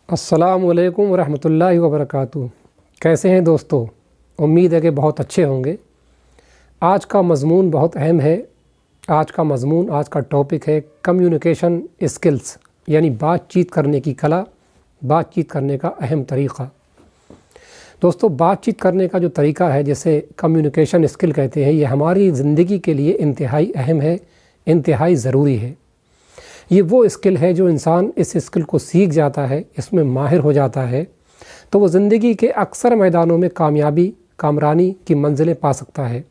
السلام علیکم ورحمۃ اللہ وبرکاتہ۔ کیسے ہیں دوستو؟ امید ہے کہ بہت اچھے ہوں گے۔ آج کا مضمون بہت اہم ہے۔ آج کا ٹاپک ہے کمیونیکیشن اسکلز، یعنی بات چیت کرنے کی کلا، بات چیت کرنے کا اہم طریقہ۔ دوستو، بات چیت کرنے کا جو طریقہ ہے جسے کمیونیکیشن اسکل کہتے ہیں، یہ ہماری زندگی کے لیے انتہائی اہم ہے، انتہائی ضروری ہے۔ یہ وہ اسکل ہے جو انسان اس اسکل کو سیکھ جاتا ہے، اس میں ماہر ہو جاتا ہے، تو وہ زندگی کے اکثر میدانوں میں کامرانی کی منزلیں پا سکتا ہے۔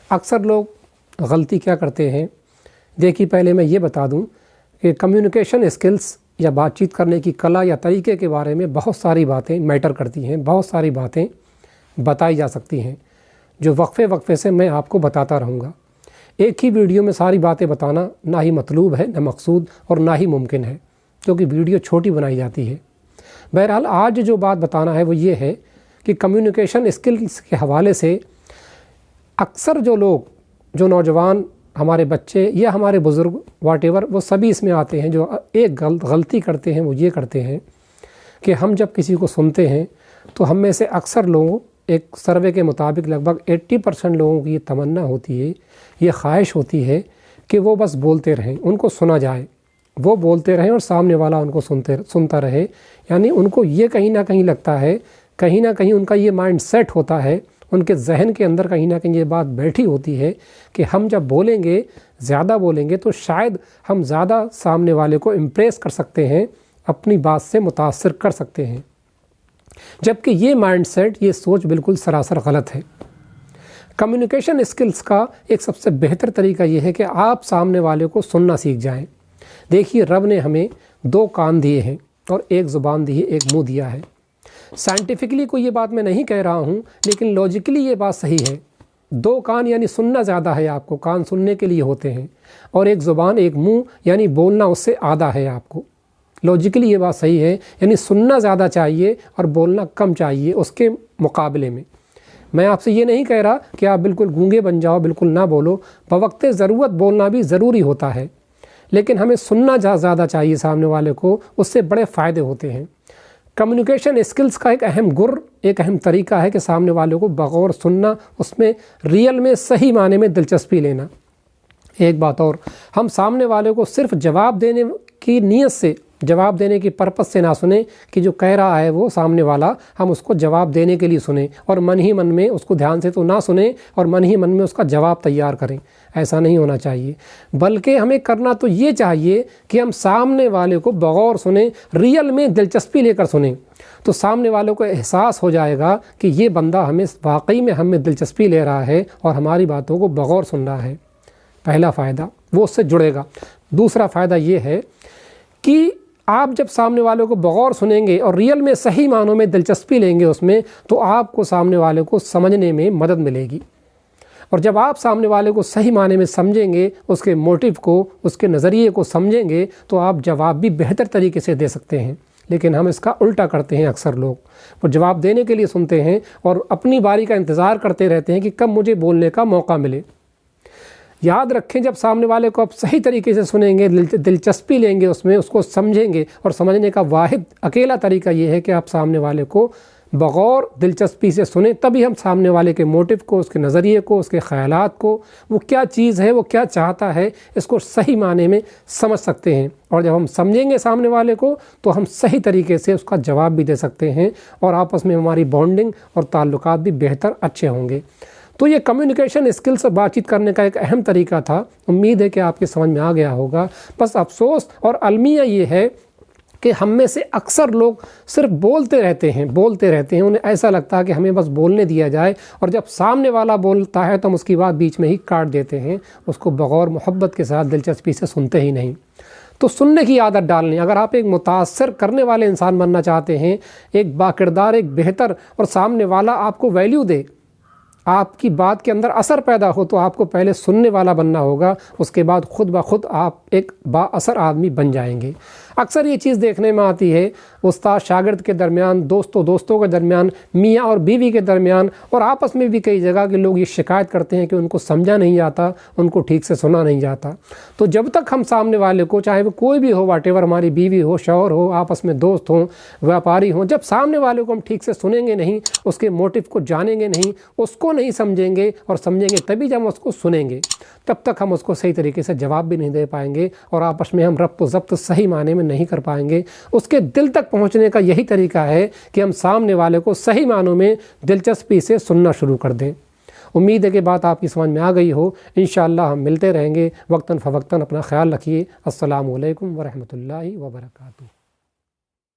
اکثر لوگ غلطی کیا کرتے ہیں؟ دیکھیے، پہلے میں یہ بتا دوں کہ کمیونیکیشن اسکلز یا بات چیت کرنے کی کلا یا طریقے کے بارے میں بہت ساری باتیں میٹر کرتی ہیں، بہت ساری باتیں بتائی جا سکتی ہیں، جو وقفے سے میں آپ کو بتاتا رہوں گا۔ ایک ہی ویڈیو میں ساری باتیں بتانا نہ ہی مطلوب ہے، نہ مقصود، اور نہ ہی ممکن ہے، کیونکہ ویڈیو چھوٹی بنائی جاتی ہے۔ بہرحال آج جو بات بتانا ہے وہ یہ ہے کہ کمیونیکیشن اسکلز کے حوالے سے اکثر جو نوجوان، ہمارے بچے یا ہمارے بزرگ واٹ ایور، وہ سبھی اس میں آتے ہیں۔ جو ایک غلطی کرتے ہیں وہ یہ کرتے ہیں کہ ہم جب کسی کو سنتے ہیں تو ہم میں سے اکثر لوگوں، ایک سروے کے مطابق لگ بھگ 80% لوگوں کی یہ تمنا ہوتی ہے، یہ خواہش ہوتی ہے کہ وہ بس بولتے رہیں، ان کو سنا جائے، وہ بولتے رہیں اور سامنے والا ان کو سنتا رہے۔ یعنی ان کو یہ کہیں نہ کہیں لگتا ہے، کہیں نہ کہیں ان کا یہ مائنڈ سیٹ ہوتا ہے، ان کے ذہن کے اندر کہیں نہ کہیں یہ بات بیٹھی ہوتی ہے کہ ہم جب بولیں گے، زیادہ بولیں گے، تو شاید ہم زیادہ سامنے والے کو امپریس کر سکتے ہیں، اپنی بات سے متاثر کر سکتے ہیں۔ جبکہ یہ مائنڈ سیٹ، یہ سوچ بالکل سراسر غلط ہے۔ کمیونیکیشن اسکلز کا ایک سب سے بہتر طریقہ یہ ہے کہ آپ سامنے والے کو سننا سیکھ جائیں۔ دیکھیے، رب نے ہمیں 2 کان دیے ہیں اور 1 زبان دی ہے، 1 منہ دیا ہے۔ سائنٹیفکلی کوئی یہ بات میں نہیں کہہ رہا ہوں، لیکن لاجیکلی یہ بات صحیح ہے۔ 2 کان یعنی سننا زیادہ ہے آپ کو، کان سننے کے لیے ہوتے ہیں، اور 1 زبان، 1 منہ یعنی بولنا اس سے آدھا ہے آپ کو۔ لاجیکلی یہ بات صحیح ہے، یعنی سننا زیادہ چاہیے اور بولنا کم چاہیے اس کے مقابلے میں۔ میں آپ سے یہ نہیں کہہ رہا کہ آپ بالکل گونگے بن جاؤ، بالکل نہ بولو، بوقت ضرورت بولنا بھی ضروری ہوتا ہے، لیکن ہمیں سننا زیادہ چاہیے سامنے والے کو، اس سے بڑے فائدے ہوتے ہیں۔ کمیونیکیشن اسکلز کا ایک اہم طریقہ ہے کہ سامنے والے کو بغور سننا، اس میں ریئل میں صحیح معنی میں دلچسپی لینا۔ ایک بات اور، ہم سامنے والے کو صرف جواب دینے کی نیت سے، جواب دینے کی پرپس سے نہ سنیں کہ جو کہہ رہا ہے وہ سامنے والا، ہم اس کو جواب دینے کے لیے سنیں، اور من ہی من میں اس کو دھیان سے تو نہ سنیں اور من ہی من میں اس کا جواب تیار کریں۔ ایسا نہیں ہونا چاہیے، بلکہ ہمیں کرنا تو یہ چاہیے کہ ہم سامنے والے کو بغور سنیں، ریئل میں دلچسپی لے کر سنیں، تو سامنے والوں کو احساس ہو جائے گا کہ یہ بندہ ہمیں واقعی میں ہمیں دلچسپی لے رہا ہے اور ہماری باتوں کو بغور سن رہا ہے۔ پہلا فائدہ، وہ اس سے جڑے گا۔ دوسرا فائدہ یہ ہے کہ آپ جب سامنے والوں کو بغور سنیں گے اور ریئل میں صحیح معنوں میں دلچسپی لیں گے اس میں، تو آپ کو سامنے والے کو سمجھنے میں مدد ملے گی، اور جب آپ سامنے والے کو صحیح معنی میں سمجھیں گے، اس کے موٹیو کو، اس کے نظریے کو سمجھیں گے، تو آپ جواب بھی بہتر طریقے سے دے سکتے ہیں۔ لیکن ہم اس کا الٹا کرتے ہیں، اکثر لوگ وہ جواب دینے کے لیے سنتے ہیں اور اپنی باری کا انتظار کرتے رہتے ہیں کہ کب مجھے بولنے کا موقع ملے۔ یاد رکھیں، جب سامنے والے کو آپ صحیح طریقے سے سنیں گے، دلچسپی لیں گے اس میں، اس کو سمجھیں گے، اور سمجھنے کا واحد اکیلا طریقہ یہ ہے کہ آپ سامنے والے کو بغور دلچسپی سے سنیں، تبھی ہم سامنے والے کے موٹیو کو، اس کے نظریے کو، اس کے خیالات کو، وہ کیا چیز ہے، وہ کیا چاہتا ہے، اس کو صحیح معنی میں سمجھ سکتے ہیں۔ اور جب ہم سمجھیں گے سامنے والے کو، تو ہم صحیح طریقے سے اس کا جواب بھی دے سکتے ہیں، اور آپس میں ہماری بانڈنگ اور تعلقات بھی بہتر، اچھے ہوں گے۔ تو یہ کمیونیکیشن اسکل سے بات چیت کرنے کا ایک اہم طریقہ تھا۔ امید ہے کہ آپ کے سمجھ میں آ گیا ہوگا۔ بس افسوس اور المیہ یہ ہے کہ ہم میں سے اکثر لوگ صرف بولتے رہتے ہیں، انہیں ایسا لگتا ہے کہ ہمیں بس بولنے دیا جائے، اور جب سامنے والا بولتا ہے تو ہم اس کی بات بیچ میں ہی کاٹ دیتے ہیں، اس کو بغور محبت کے ساتھ دلچسپی سے سنتے ہی نہیں۔ تو سننے کی عادت ڈالنی، اگر آپ ایک متاثر کرنے والے انسان بننا چاہتے ہیں، ایک باکردار، ایک بہتر، اور سامنے والا آپ کو ویلیو دے، آپ کی بات کے اندر اثر پیدا ہو، تو آپ کو پہلے سننے والا بننا ہوگا، اس کے بعد خود بخود آپ ایک با اثر آدمی بن جائیں گے۔ اکثر یہ چیز دیکھنے میں آتی ہے، استاد شاگرد کے درمیان، دوستوں کے درمیان، میاں اور بیوی کے درمیان، اور آپس میں بھی کئی جگہ کے لوگ یہ شکایت کرتے ہیں کہ ان کو سمجھا نہیں جاتا، ان کو ٹھیک سے سنا نہیں جاتا۔ تو جب تک ہم سامنے والے کو، چاہے وہ کوئی بھی ہو، واٹ ایور، ہماری بیوی ہو، شوہر ہو، آپس میں دوست ہوں، ویاپاری ہوں، جب سامنے والے کو ہم ٹھیک سے سنیں گے نہیں، اس کے موٹیو کو جانیں گے نہیں، اس کو نہیں سمجھیں گے، اور سمجھیں گے تبھی جب ہم اس کو سنیں گے، تب تک ہم اس کو صحیح طریقے سے جواب بھی نہیں دے پائیں گے، اور آپس میں ہم ربط و ضبط صحیح معنی میں نہیں کر پائیں گے۔ اس کے دل تک پہنچنے کا یہی طریقہ ہے کہ ہم سامنے والے کو صحیح معنوں میں دلچسپی سے سننا شروع کر دیں۔ امید ہے کہ بات آپ کی سمجھ میں آ گئی ہو۔ انشاءاللہ ہم ملتے رہیں گے وقتاً فوقتاً۔ اپنا خیال رکھیے۔ السلام علیکم ورحمۃ اللہ وبرکاتہ۔